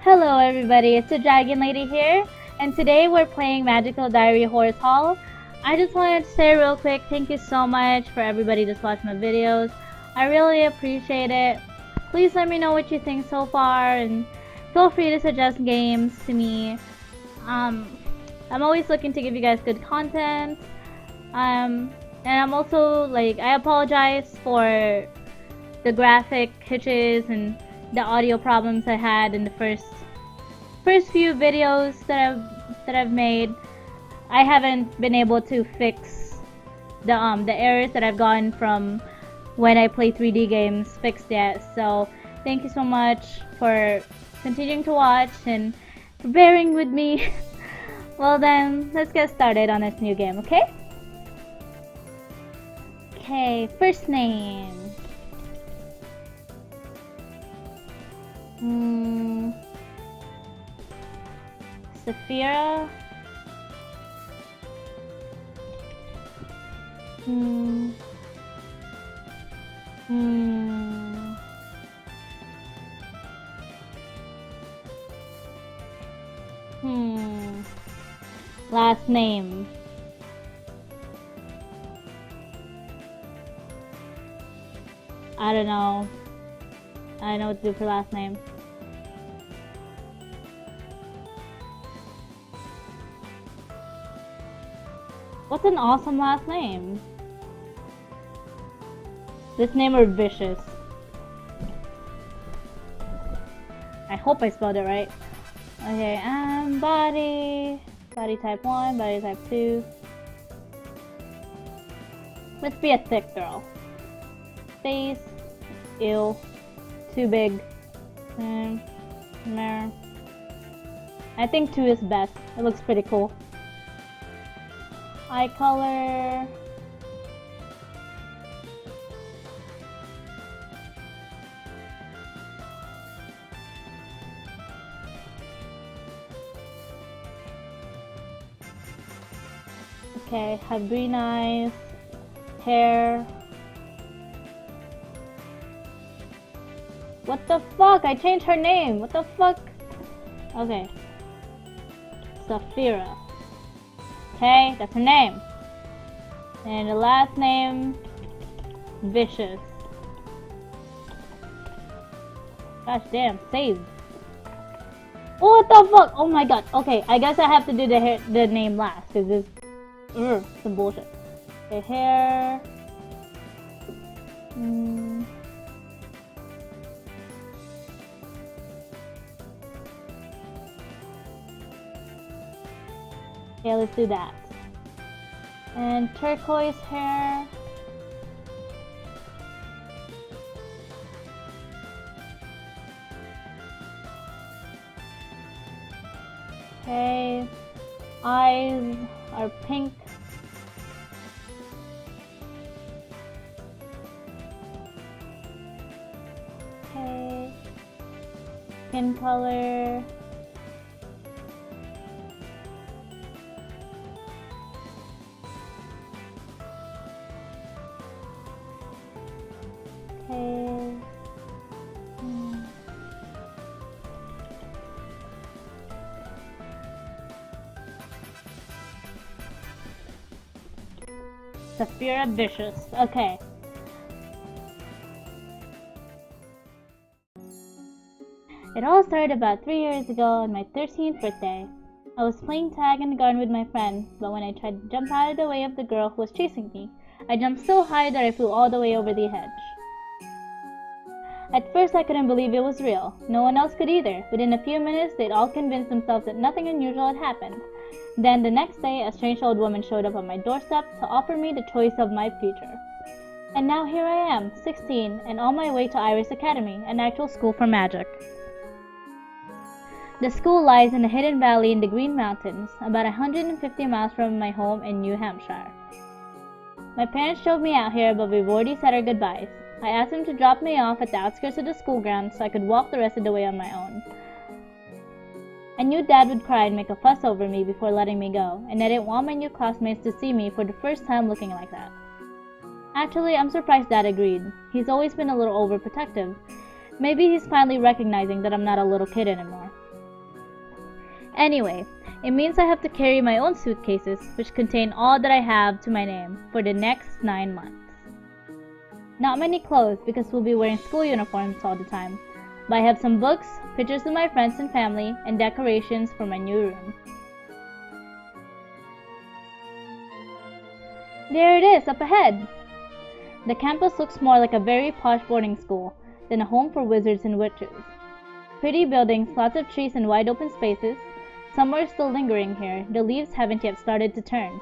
Hello everybody, it's the Dragon Lady here, and today we're playing Magical Diary Horse Hall. I just wanted to say real quick, thank you so much for everybody just watching my videos. I really appreciate it. Please let me know what you think so far, and feel free to suggest games to me. I'm always looking to give you guys good content. And I'm also, I apologize for the graphic hitches and the audio problems I had in the first few videos that I've made. I haven't been able to fix the errors that I've gotten from when I play 3D games fixed yet. So thank you so much for continuing to watch and for bearing with me. Well then, let's get started on this new game, okay? Okay, first name. Saphira. Last name. I don't know. I don't know what to do for last name. What's an awesome last name? This name or Vicious? I hope I spelled it right. Okay, body type 1, body type 2. Let's be a thick girl. Face, ew, too big. I think 2 is best. It looks pretty cool. Eye color. Okay, have green eyes, hair. What the fuck? I changed her name. What the fuck? Okay. Saphira. Okay, that's her name. And the last name, Vicious. Gosh damn, save. Oh, what the fuck? Oh my god. Okay, I guess I have to do the name last, because it's some bullshit. The hair. Okay, let's do that. And turquoise hair. Okay. Eyes are pink. Okay. Skin color. Okay. Saphira Vicious. Okay. It all started about 3 years ago on my 13th birthday. I was playing tag in the garden with my friend, but when I tried to jump out of the way of the girl who was chasing me, I jumped so high that I flew all the way over the hedge. At first I couldn't believe it was real. No one else could either. Within a few minutes they'd all convinced themselves that nothing unusual had happened. Then the next day a strange old woman showed up on my doorstep to offer me the choice of my future. And now here I am, 16, and on my way to Iris Academy, an actual school for magic. The school lies in a hidden valley in the Green Mountains, about 150 miles from my home in New Hampshire. My parents drove me out here, but we've already said our goodbyes. I asked them to drop me off at the outskirts of the school grounds so I could walk the rest of the way on my own. I knew Dad would cry and make a fuss over me before letting me go, and I didn't want my new classmates to see me for the first time looking like that. Actually, I'm surprised Dad agreed. He's always been a little overprotective. Maybe he's finally recognizing that I'm not a little kid anymore. Anyway, it means I have to carry my own suitcases, which contain all that I have to my name, for the next 9 months. Not many clothes because we'll be wearing school uniforms all the time, but I have some books, pictures of my friends and family, and decorations for my new room. There it is, up ahead! The campus looks more like a very posh boarding school than a home for wizards and witches. Pretty buildings, lots of trees and wide open spaces. Summer is still lingering here, the leaves haven't yet started to turn.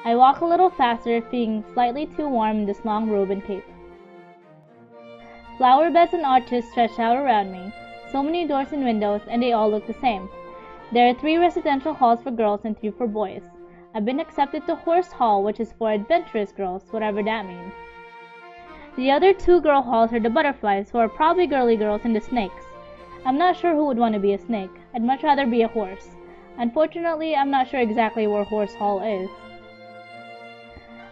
I walk a little faster, feeling slightly too warm in this long robe and cape. Flower beds and arches stretch out around me, so many doors and windows, and they all look the same. There are 3 residential halls for girls and 3 for boys. I've been accepted to Horse Hall, which is for adventurous girls, whatever that means. The other 2 girl halls are the butterflies, who are probably girly girls, and the snakes. I'm not sure who would want to be a snake. I'd much rather be a horse. Unfortunately, I'm not sure exactly where Horse Hall is.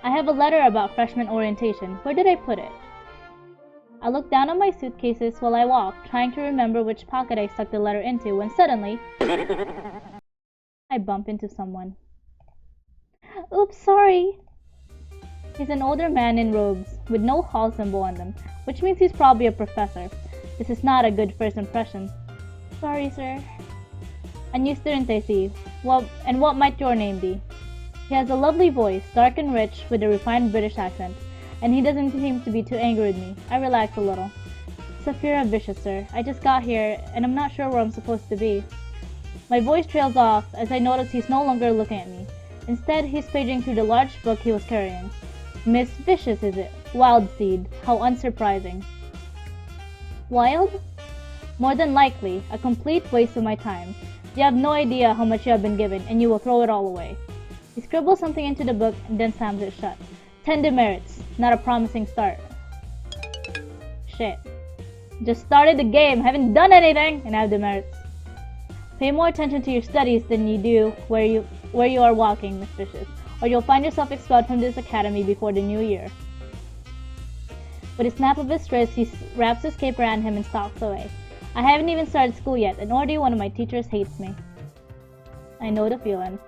I have a letter about freshman orientation. Where did I put it? I look down at my suitcases while I walk, trying to remember which pocket I stuck the letter into, when suddenly I bump into someone. Oops, sorry! He's an older man in robes, with no hall symbol on them, which means he's probably a professor. This is not a good first impression. Sorry, sir. A new student, I see. Well, and what might your name be? He has a lovely voice, dark and rich, with a refined British accent, and he doesn't seem to be too angry with me. I relax a little. Saphira Vicious, sir. I just got here, and I'm not sure where I'm supposed to be. My voice trails off as I notice he's no longer looking at me. Instead, he's paging through the large book he was carrying. Miss Vicious, is it? Wild Seed. How unsurprising. Wild? More than likely, a complete waste of my time. You have no idea how much you have been given, and you will throw it all away. He scribbles something into the book and then slams it shut. 10 demerits. Not a promising start. Shit. Just started the game, haven't done anything, and I have demerits. Pay more attention to your studies than you do where you are walking, Miss Vicious, or you'll find yourself expelled from this academy before the new year. With a snap of his wrist, he wraps his cape around him and stalks away. I haven't even started school yet, and already one of my teachers hates me. I know the feeling.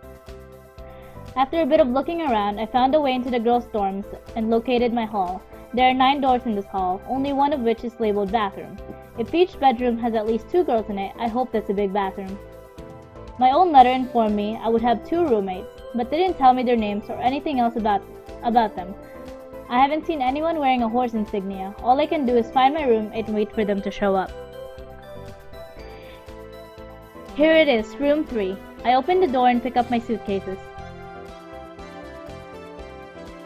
After a bit of looking around, I found a way into the girls' dorms and located my hall. There are 9 doors in this hall, only one of which is labeled bathroom. If each bedroom has at least 2 girls in it, I hope that's a big bathroom. My own letter informed me I would have 2 roommates, but they didn't tell me their names or anything else about them. I haven't seen anyone wearing a horse insignia. All I can do is find my room and wait for them to show up. Here it is, room 3. I open the door and pick up my suitcases.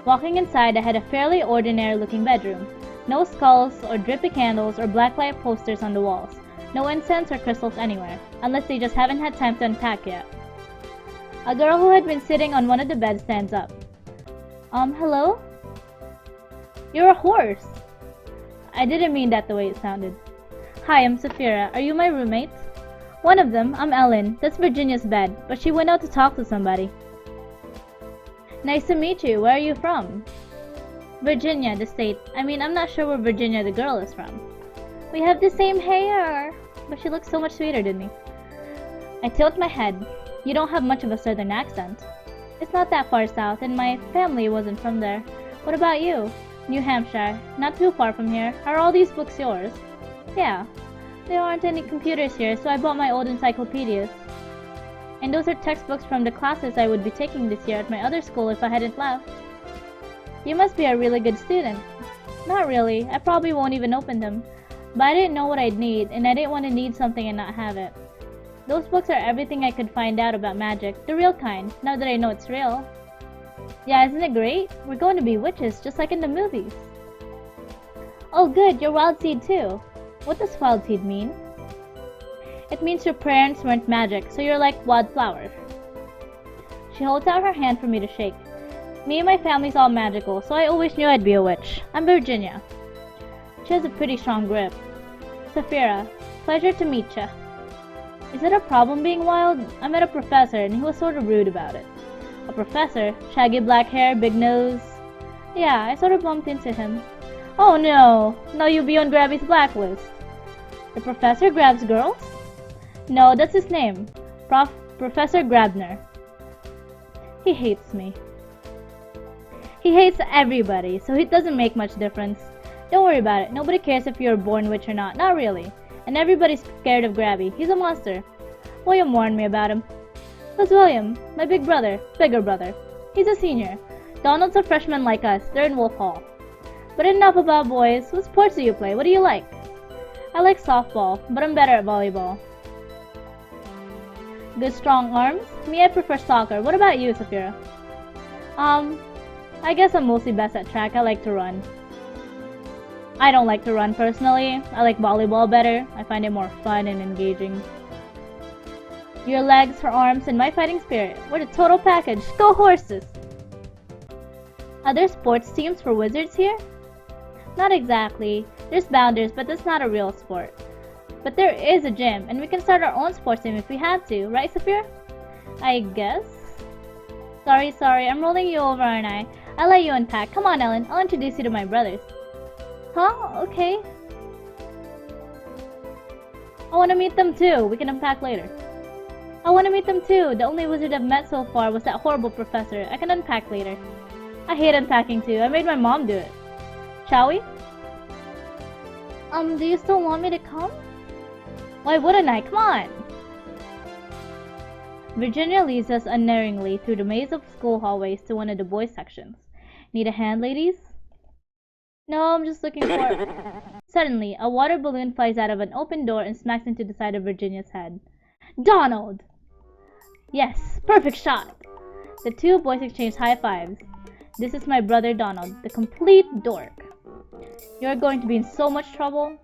Walking inside, I had a fairly ordinary-looking bedroom. No skulls or drippy candles or blacklight posters on the walls. No incense or crystals anywhere, unless they just haven't had time to unpack yet. A girl who had been sitting on one of the beds stands up. Hello? You're a horse! I didn't mean that the way it sounded. Hi, I'm Saphira. Are you my roommate? One of them, I'm Ellen. That's Virginia's bed, but she went out to talk to somebody. Nice to meet you. Where are you from? Virginia, the state. I mean, I'm not sure where Virginia the girl is from. We have the same hair, but she looks so much sweeter than me. I tilt my head. You don't have much of a southern accent. It's not that far south, and my family wasn't from there. What about you? New Hampshire. Not too far from here. Are all these books yours? Yeah. There aren't any computers here, so I bought my old encyclopedias. And those are textbooks from the classes I would be taking this year at my other school if I hadn't left. You must be a really good student. Not really. I probably won't even open them. But I didn't know what I'd need, and I didn't want to need something and not have it. Those books are everything I could find out about magic, the real kind, now that I know it's real. Yeah, isn't it great? We're going to be witches, just like in the movies. Oh good, you're Wild Seed too. What does Wild Seed mean? It means your parents weren't magic, so you're like wildflowers. She holds out her hand for me to shake. Me and my family's all magical, so I always knew I'd be a witch. I'm Virginia. She has a pretty strong grip. Saphira, pleasure to meet ya. Is it a problem being wild? I met a professor and he was sort of rude about it. A professor? Shaggy black hair, big nose? Yeah, I sort of bumped into him. Oh no! Now you'll be on Grabby's blacklist. The professor grabs girls? No, that's his name. Professor Grabner. He hates me. He hates everybody, so it doesn't make much difference. Don't worry about it. Nobody cares if you're a born witch or not. Not really. And everybody's scared of Grabby. He's a monster. William warned me about him. Who's William? My big brother. Bigger brother. He's a senior. Donald's a freshman like us. They're in Wolf Hall. But enough about boys. What sports do you play? What do you like? I like softball, but I'm better at volleyball. Good strong arms? Me, I prefer soccer. What about you, Saphira? I guess I'm mostly best at track. I like to run. I don't like to run personally. I like volleyball better. I find it more fun and engaging. Your legs, her arms, and my fighting spirit. What a total package. Go horses! Are there sports teams for wizards here? Not exactly. There's bounders, but that's not a real sport. But there is a gym, and we can start our own sports team if we had to. Right, Saphira? I guess? Sorry, I'm rolling you over, aren't I? I'll let you unpack. Come on, Ellen. I'll introduce you to my brothers. Huh? Okay. I want to meet them too. We can unpack later. I want to meet them too. The only wizard I've met so far was that horrible professor. I can unpack later. I hate unpacking too. I made my mom do it. Shall we? Do you still want me to come? Why wouldn't I? Come on! Virginia leads us unerringly through the maze of school hallways to one of the boys' sections. Need a hand, ladies? No, I'm just looking for... Suddenly, a water balloon flies out of an open door and smacks into the side of Virginia's head. Donald! Yes, perfect shot! The two boys exchange high fives. This is my brother Donald, the complete dork. You're going to be in so much trouble.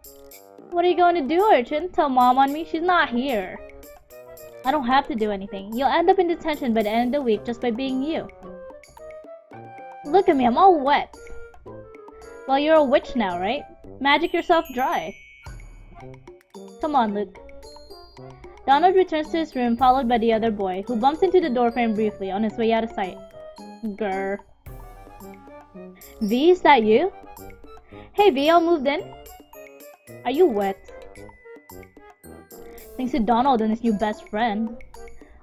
What are you going to do, Urchin? Tell Mom on me? She's not here. I don't have to do anything. You'll end up in detention by the end of the week just by being you. Look at me, I'm all wet. Well, you're a witch now, right? Magic yourself dry. Come on, Luke. Donald returns to his room followed by the other boy, who bumps into the doorframe briefly on his way out of sight. Grr. V, is that you? Hey V, all moved in? Are you wet? Thanks to Donald and his new best friend.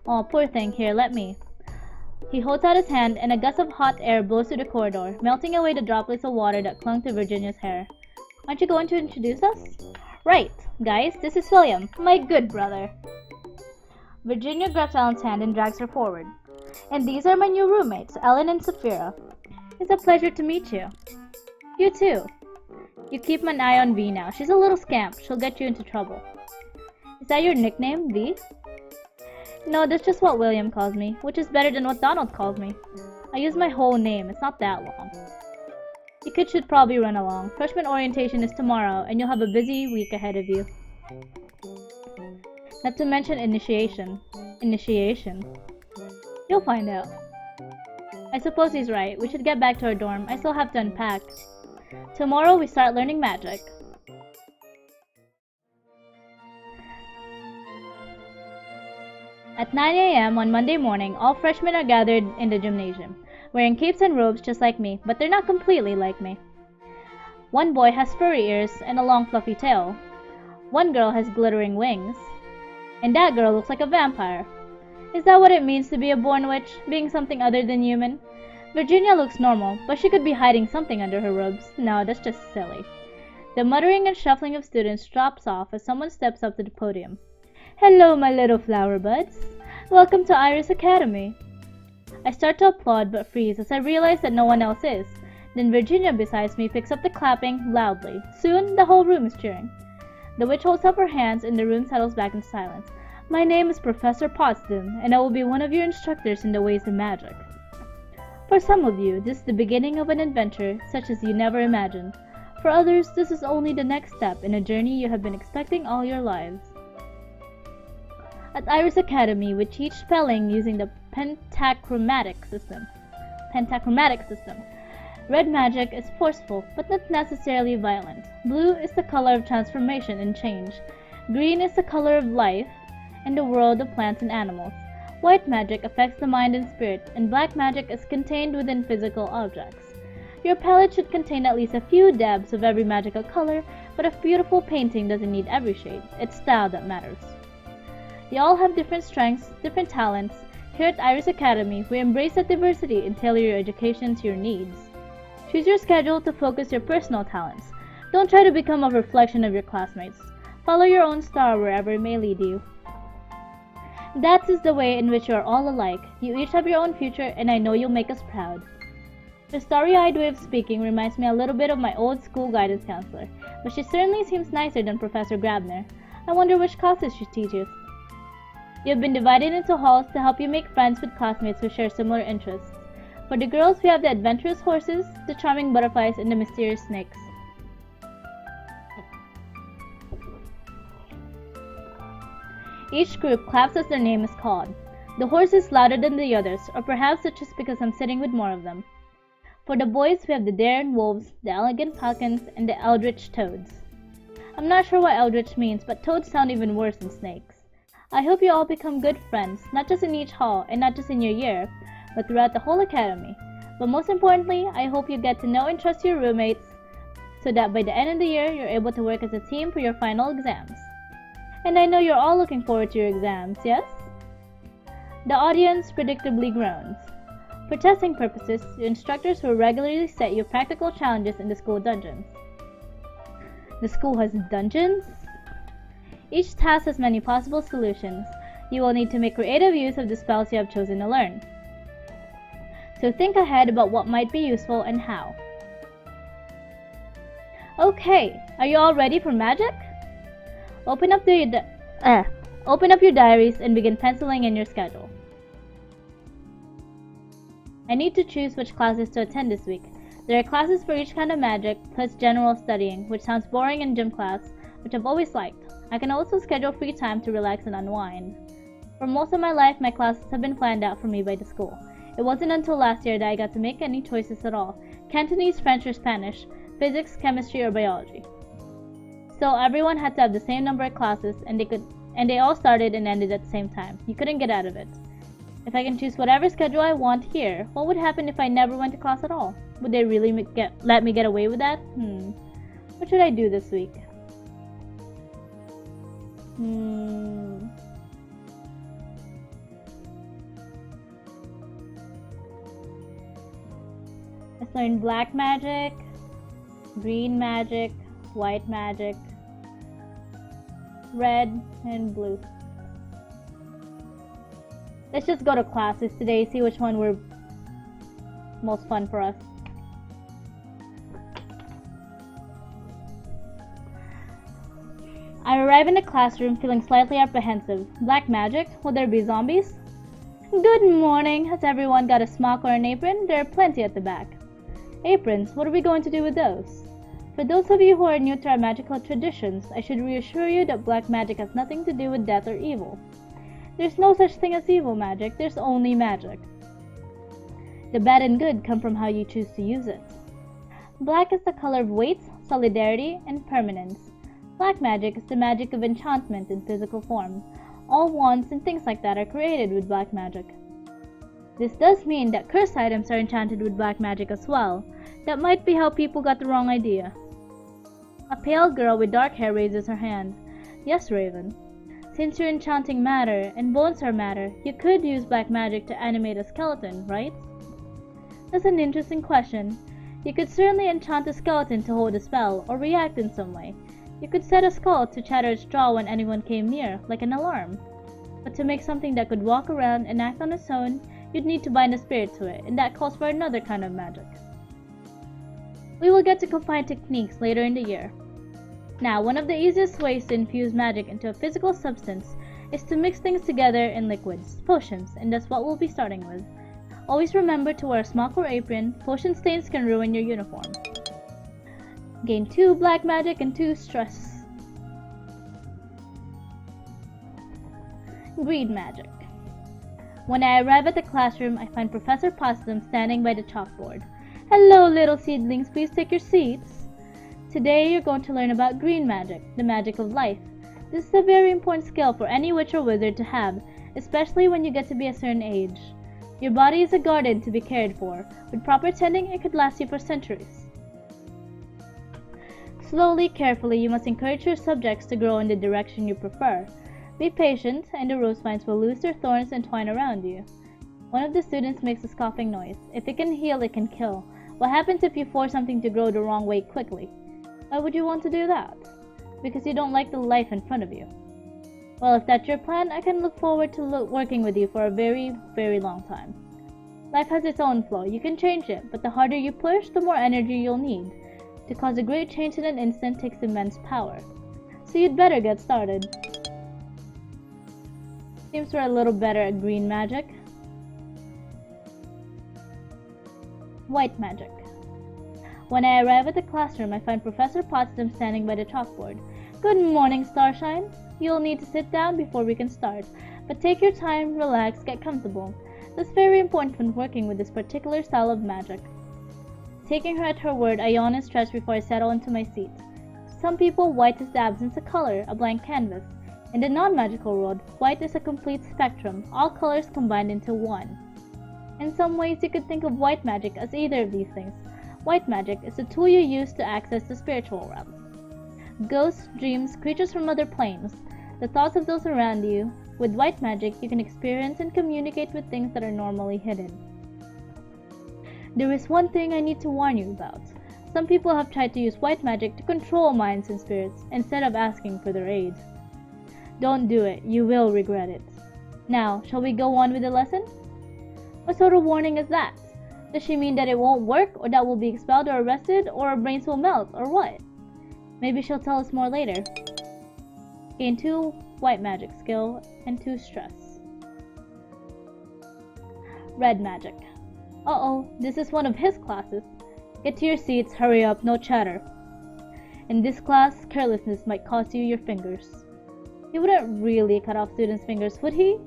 Oh, poor thing. Here, let me. He holds out his hand and a gust of hot air blows through the corridor, melting away the droplets of water that clung to Virginia's hair. Aren't you going to introduce us? Right, guys, this is William, my good brother. Virginia grabs Ellen's hand and drags her forward. And these are my new roommates, Ellen and Saphira. It's a pleasure to meet you. You too. You keep an eye on V now. She's a little scamp. She'll get you into trouble. Is that your nickname, V? No, that's just what William calls me, which is better than what Donald calls me. I use my whole name. It's not that long. You kids should probably run along. Freshman orientation is tomorrow, and you'll have a busy week ahead of you. Not to mention initiation. Initiation. You'll find out. I suppose he's right. We should get back to our dorm. I still have to unpack. Tomorrow we start learning magic. At 9 a.m. on Monday morning, all freshmen are gathered in the gymnasium, wearing capes and robes just like me, but they're not completely like me. One boy has furry ears and a long fluffy tail. One girl has glittering wings. And that girl looks like a vampire. Is that what it means to be a born witch, being something other than human? Virginia looks normal, but she could be hiding something under her robes. No, that's just silly. The muttering and shuffling of students drops off as someone steps up to the podium. Hello, my little flower buds. Welcome to Iris Academy. I start to applaud but freeze as I realize that no one else is. Then Virginia beside me picks up the clapping loudly. Soon, the whole room is cheering. The witch holds up her hands and the room settles back in silence. My name is Professor Potsdam, and I will be one of your instructors in the ways of magic. For some of you, this is the beginning of an adventure such as you never imagined. For others, this is only the next step in a journey you have been expecting all your lives. At Iris Academy, we teach spelling using the pentachromatic system. Red magic is forceful, but not necessarily violent. Blue is the color of transformation and change. Green is the color of life and the world of plants and animals. White magic affects the mind and spirit, and black magic is contained within physical objects. Your palette should contain at least a few dabs of every magical color, but a beautiful painting doesn't need every shade. It's style that matters. They all have different strengths, different talents. Here at Iris Academy, we embrace that diversity and tailor your education to your needs. Choose your schedule to focus your personal talents. Don't try to become a reflection of your classmates. Follow your own star wherever it may lead you. That is the way in which you are all alike. You each have your own future, and I know you'll make us proud. Her starry-eyed way of speaking reminds me a little bit of my old school guidance counselor, but she certainly seems nicer than Professor Grabner. I wonder which classes she teaches. You have been divided into halls to help you make friends with classmates who share similar interests. For the girls, we have the adventurous horses, the charming butterflies, and the mysterious snakes. Each group claps as their name is called. The horse is louder than the others, or perhaps it's just because I'm sitting with more of them. For the boys, we have the daring wolves, the elegant falcons, and the eldritch toads. I'm not sure what eldritch means, but toads sound even worse than snakes. I hope you all become good friends, not just in each hall and not just in your year, but throughout the whole academy. But most importantly, I hope you get to know and trust your roommates so that by the end of the year, you're able to work as a team for your final exams. And I know you're all looking forward to your exams, yes? The audience predictably groans. For testing purposes, your instructors will regularly set you practical challenges in the school dungeons. The school has dungeons? Each task has many possible solutions. You will need to make creative use of the spells you have chosen to learn. So think ahead about what might be useful and how. Okay, are you all ready for magic? Open up your diaries and begin penciling in your schedule. I need to choose which classes to attend this week. There are classes for each kind of magic, plus general studying, which sounds boring in gym class, which I've always liked. I can also schedule free time to relax and unwind. For most of my life, my classes have been planned out for me by the school. It wasn't until last year that I got to make any choices at all: Cantonese, French, or Spanish, physics, chemistry, or biology. So everyone had to have the same number of classes, and they all started and ended at the same time. You couldn't get out of it. If I can choose whatever schedule I want here, what would happen if I never went to class at all? Would they really let me get away with that? What should I do this week? Let's learn black magic, green magic, white magic, red, and blue. Let's just go to classes today, see which one were most fun for us. I arrive in the classroom feeling slightly apprehensive. Black magic? Will there be zombies? Good morning. Has everyone got a smock or an apron? There are plenty at the back. Aprons? What are we going to do with those? For those of you who are new to our magical traditions, I should reassure you that black magic has nothing to do with death or evil. There's no such thing as evil magic, there's only magic. The bad and good come from how you choose to use it. Black is the color of weight, solidarity, and permanence. Black magic is the magic of enchantment in physical form. All wands and things like that are created with black magic. This does mean that cursed items are enchanted with black magic as well. That might be how people got the wrong idea. A pale girl with dark hair raises her hand. Yes, Raven. Since you're enchanting matter, and bones are matter, you could use black magic to animate a skeleton, right? That's an interesting question. You could certainly enchant a skeleton to hold a spell, or react in some way. You could set a skull to chatter its jaw when anyone came near, like an alarm. But to make something that could walk around and act on its own, you'd need to bind a spirit to it, and that calls for another kind of magic. We will get to combine techniques later in the year. Now, one of the easiest ways to infuse magic into a physical substance is to mix things together in liquids, potions, and that's what we'll be starting with. Always remember to wear a smock or apron. Potion stains can ruin your uniform. Gain 2 black magic and 2 stress. Green magic. When I arrive at the classroom, I find Professor Possum standing by the chalkboard. Hello, little seedlings, please take your seats. Today you're going to learn about green magic, the magic of life. This is a very important skill for any witch or wizard to have, especially when you get to be a certain age. Your body is a garden to be cared for. With proper tending, it could last you for centuries. Slowly, carefully, you must encourage your subjects to grow in the direction you prefer. Be patient, and the rose vines will lose their thorns and twine around you. One of the students makes a scoffing noise. If it can heal, it can kill. What happens if you force something to grow the wrong way quickly? Why would you want to do that? Because you don't like the life in front of you. Well, if that's your plan, I can look forward to working with you for a very, very long time. Life has its own flow. You can change it, but the harder you push, the more energy you'll need. To cause a great change in an instant takes immense power. So you'd better get started. Seems we're a little better at green magic. White magic. When I arrive at the classroom, I find Professor Potsdam standing by the chalkboard. Good morning, Starshine. You'll need to sit down before we can start, but take your time, relax, get comfortable. That's very important when working with this particular style of magic. Taking her at her word, I yawn and stretch before I settle into my seat. To some people, white is the absence of color, a blank canvas. In the non-magical world, white is a complete spectrum, all colors combined into one. In some ways, you could think of white magic as either of these things. White magic is a tool you use to access the spiritual realm. Ghosts, dreams, creatures from other planes, the thoughts of those around you. With white magic, you can experience and communicate with things that are normally hidden. There is one thing I need to warn you about. Some people have tried to use white magic to control minds and spirits instead of asking for their aid. Don't do it, you will regret it. Now, shall we go on with the lesson? What sort of warning is that? Does she mean that it won't work, or that we'll be expelled or arrested, or our brains will melt, or what? Maybe she'll tell us more later. Gain 2 white magic skill and 2 stress. Red magic. Uh-oh, this is one of his classes. Get to your seats, hurry up, no chatter. In this class, carelessness might cost you your fingers. He wouldn't really cut off students' fingers, would he?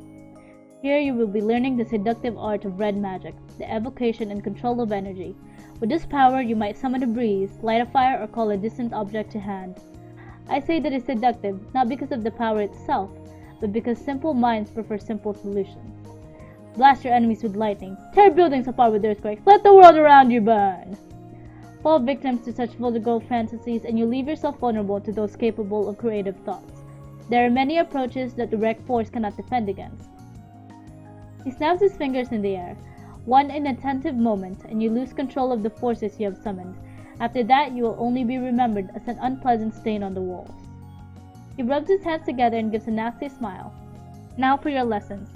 Here you will be learning the seductive art of red magic, the evocation and control of energy. With this power, you might summon a breeze, light a fire, or call a distant object to hand. I say that it's seductive, not because of the power itself, but because simple minds prefer simple solutions. Blast your enemies with lightning, tear buildings apart with earthquakes, let the world around you burn! Fall victims to such vulgar fantasies and you leave yourself vulnerable to those capable of creative thoughts. There are many approaches that direct force cannot defend against. He snaps his fingers in the air. One inattentive moment, and you lose control of the forces you have summoned. After that, you will only be remembered as an unpleasant stain on the walls. He rubs his hands together and gives a nasty smile. Now for your lessons.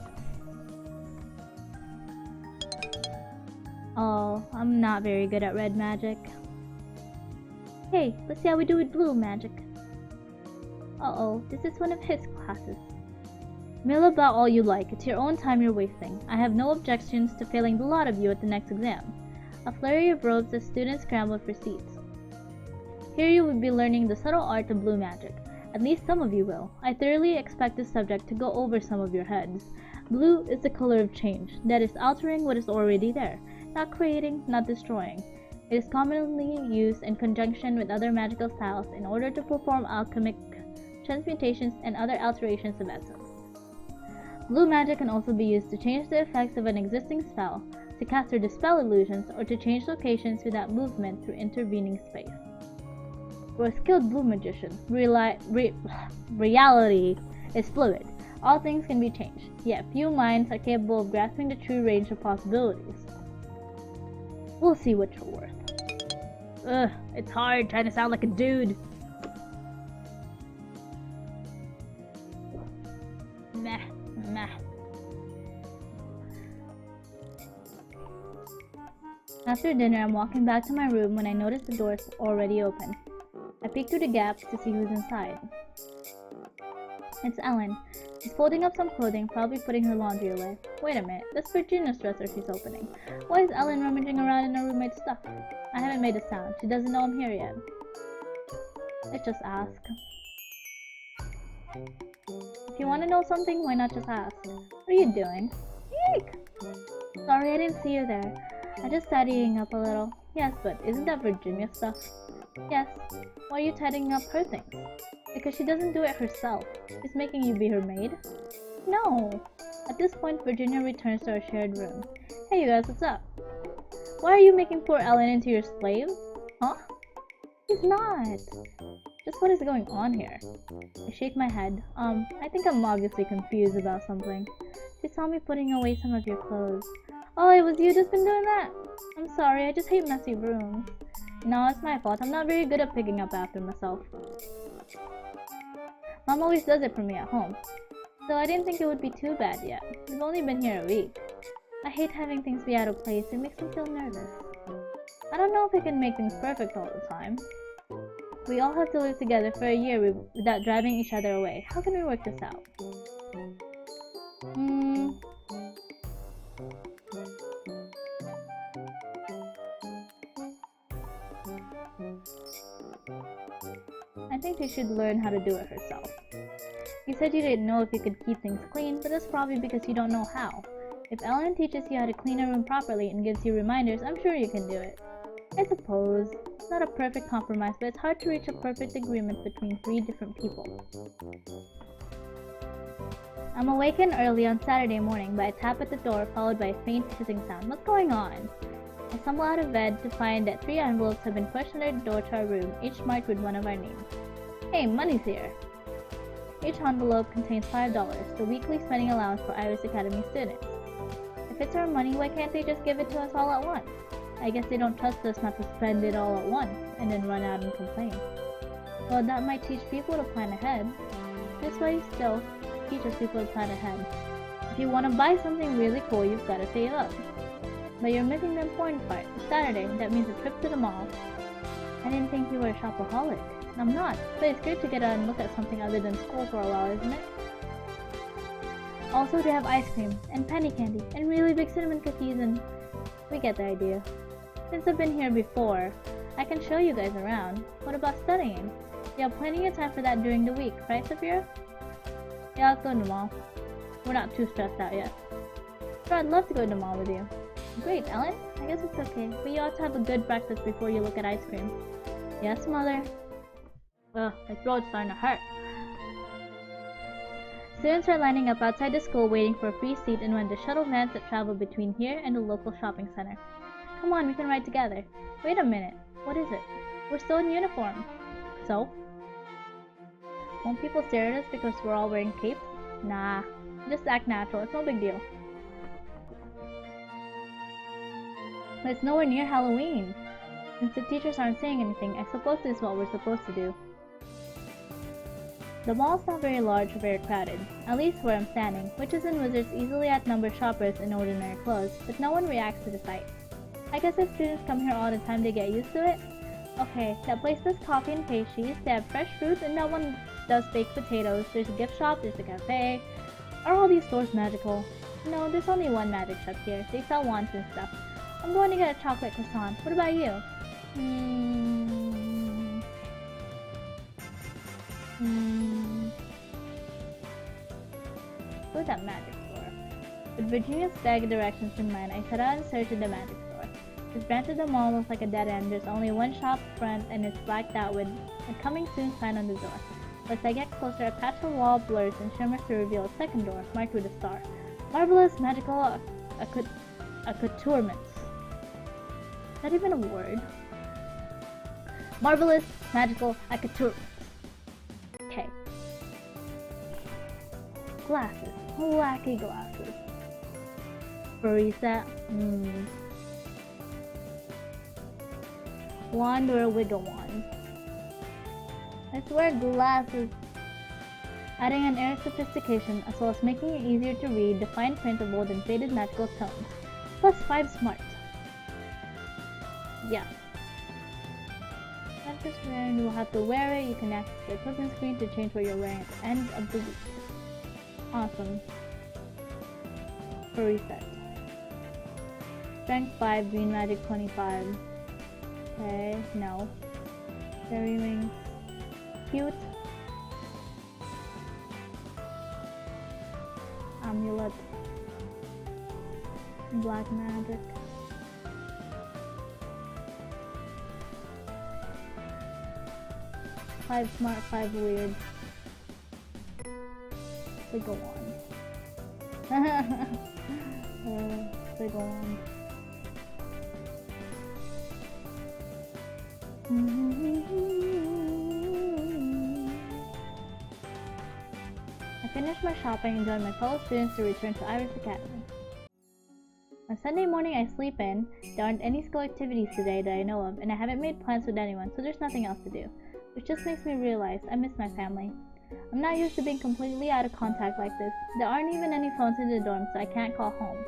Oh, I'm not very good at red magic. Hey, let's see how we do with blue magic. Uh-oh, this is one of his classes. Mill about all you like, it's your own time you're wasting. I have no objections to failing the lot of you at the next exam. A flurry of robes as students scramble for seats. Here you will be learning the subtle art of blue magic. At least some of you will. I thoroughly expect this subject to go over some of your heads. Blue is the color of change, that is altering what is already there, not creating, not destroying. It is commonly used in conjunction with other magical styles in order to perform alchemic transmutations and other alterations of essence. Blue magic can also be used to change the effects of an existing spell, to cast or dispel illusions, or to change locations without movement through intervening space. For a skilled blue magician, reality is fluid. All things can be changed, yet few minds are capable of grasping the true range of possibilities. We'll see what you're worth. Ugh, it's hard trying to sound like a dude. Meh. After dinner, I'm walking back to my room when I notice the door's already open. I peek through the gaps to see who's inside. It's Ellen. She's folding up some clothing, probably putting her laundry away. Wait a minute, that's Virginia's dresser she's opening. Why is Ellen rummaging around in her roommate's stuff? I haven't made a sound. She doesn't know I'm here yet. Let's just ask. If you want to know something, why not just ask? What are you doing? Eek! Sorry, I didn't see you there. I just tidying up a little. Yes, but isn't that Virginia's stuff? Yes. Why are you tidying up her things? Because she doesn't do it herself. She's making you be her maid? No. At this point, Virginia returns to our shared room. Hey you guys, what's up? Why are you making poor Ellen into your slave? Huh? She's not. Just what is going on here? I shake my head. I think I'm obviously confused about something. She saw me putting away some of your clothes. Oh, it was you just been doing that? I'm sorry, I just hate messy rooms. No, it's my fault. I'm not very good at picking up after myself. Mom always does it for me at home. So I didn't think it would be too bad yet. We've only been here a week. I hate having things be out of place. It makes me feel nervous. I don't know if I can make things perfect all the time. We all have to live together for a year without driving each other away. How can we work this out? I think she should learn how to do it herself. You said you didn't know if you could keep things clean, but that's probably because you don't know how. If Ellen teaches you how to clean a room properly and gives you reminders, I'm sure you can do it. I suppose. It's not a perfect compromise, but it's hard to reach a perfect agreement between 3 different people. I'm awakened early on Saturday morning by a tap at the door followed by a faint hissing sound. What's going on? I stumble out of bed to find that 3 envelopes have been pushed under the door to our room, each marked with one of our names. Hey, money's here! Each envelope contains $5, the weekly spending allowance for Iris Academy students. If it's our money, why can't they just give it to us all at once? I guess they don't trust us not to spend it all at once, and then run out and complain. Well, that might teach people to plan ahead. This way, still, teaches people to plan ahead. If you want to buy something really cool, you've got to save up. But you're missing the important part. It's Saturday, that means a trip to the mall. I didn't think you were a shopaholic. I'm not, but it's great to get out and look at something other than school for a while, isn't it? Also, they have ice cream, and penny candy, and really big cinnamon cookies, and we get the idea. Since I've been here before, I can show you guys around. What about studying? You have plenty of time for that during the week, right, Saphira? Yeah, let's go to the mall. We're not too stressed out yet. Sure, I'd love to go to the mall with you. Great, Ellen. I guess it's okay, but you ought to have a good breakfast before you look at ice cream. Yes, Mother. Ugh, my throat's starting to hurt. Students are lining up outside the school waiting for a free seat in one of the shuttle vans that travel between here and the local shopping center. Come on, we can ride together. Wait a minute. What is it? We're still in uniform. So? Won't people stare at us because we're all wearing capes? Nah. Just act natural. It's no big deal. But it's nowhere near Halloween. Since the teachers aren't saying anything, I suppose this is what we're supposed to do. The mall's not very large or very crowded, at least where I'm standing, witches and wizards easily outnumber shoppers in ordinary clothes, but no one reacts to the sight. I guess if students come here all the time they get used to it. Okay, that place does coffee and pastries, they have fresh fruits, and that one does baked potatoes. There's a gift shop, there's a cafe. Are all these stores magical? No, there's only one magic shop here. They sell wands and stuff. I'm going to get a chocolate croissant. What about you? Where's that magic store? With Virginia's bag directions in mind, I set out in search of the magic store. This branch of the mall looks like a dead end. There's only one shop front and it's blacked out with a coming soon sign on the door. But as I get closer, a patch of wall blurs and shimmers to reveal a second door, marked with a star. Marvelous magical accoutrements. Is that even a word? Marvelous magical accoutrements. Okay. Glasses. Wacky glasses. Furry set. Wand or a wiggle wand. Let's wear glasses. Adding an air of sophistication as well as making it easier to read the fine print of old and faded magical tones. Plus 5 smart. Yeah. Not just wearing, you will have to wear it. You can access the equipment screen to change what you're wearing at the end of the week. Awesome. For reset. Strength 5, green magic 25. Okay, no. Fairy rings. Cute. Amulet. Black magic. Five smart, 5 weird. Wiggle wand. Wiggle wand. finished my shopping and joined my fellow students to return to Iris Academy. On Sunday morning I sleep in. There aren't any school activities today that I know of, and I haven't made plans with anyone, so there's nothing else to do. Which just makes me realize I miss my family. I'm not used to being completely out of contact like this. There aren't even any phones in the dorm, so I can't call home.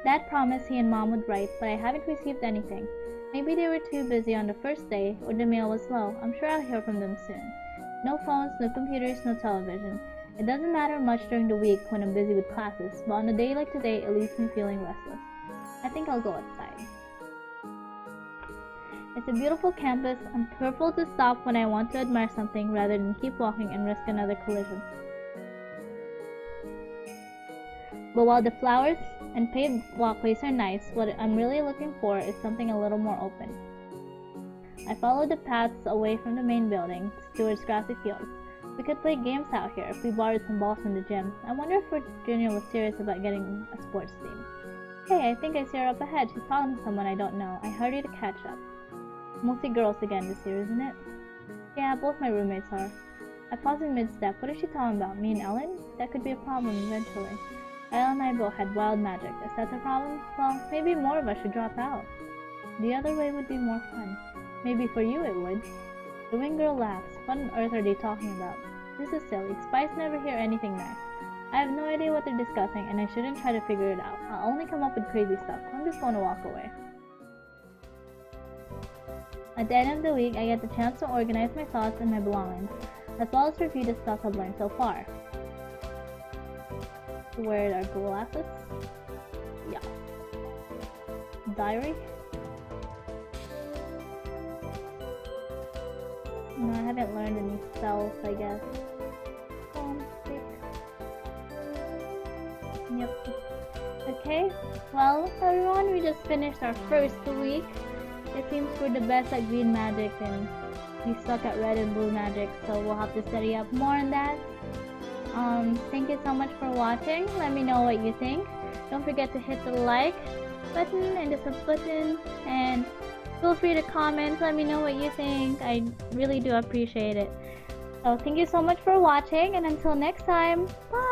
Dad promised he and Mom would write, but I haven't received anything. Maybe they were too busy on the first day, or the mail was slow. I'm sure I'll hear from them soon. No phones, no computers, no television. It doesn't matter much during the week when I'm busy with classes, but on a day like today, it leaves me feeling restless. I think I'll go outside. It's a beautiful campus. I'm careful to stop when I want to admire something rather than keep walking and risk another collision. But while the flowers and paved walkways are nice, what I'm really looking for is something a little more open. I followed the paths away from the main building towards grassy fields. We could play games out here if we borrowed some balls from the gym. I wonder if Virginia was serious about getting a sports team. Hey, I think I see her up ahead. She's talking to someone I don't know. I hurry to catch up. Mostly girls again this year, isn't it? Yeah, both my roommates are. I pause in mid-step. What is she talking about? Me and Ellen? That could be a problem eventually. Ellen and I both had wild magic. Is that the problem? Well, maybe more of us should drop out. The other way would be more fun. Maybe for you it would. The wing girl laughs. What on earth are they talking about? This is silly. Spies never hear anything nice. I have no idea what they're discussing, and I shouldn't try to figure it out. I'll only come up with crazy stuff. I'm just going to walk away. At the end of the week, I get the chance to organize my thoughts and my belongings, as well as review the stuff I've learned so far. Where are glasses? Yeah. Diary? No, I haven't learned any spells, I guess. Yep. Okay, well everyone, we just finished our first week. It seems we're the best at green magic and we suck at red and blue magic, so we'll have to study up more on that. Thank you so much for watching. Let me know what you think. Don't forget to hit the like button and the sub button, and feel free to comment. Let me know what you think. I really do appreciate it. So thank you so much for watching, and until next time, bye!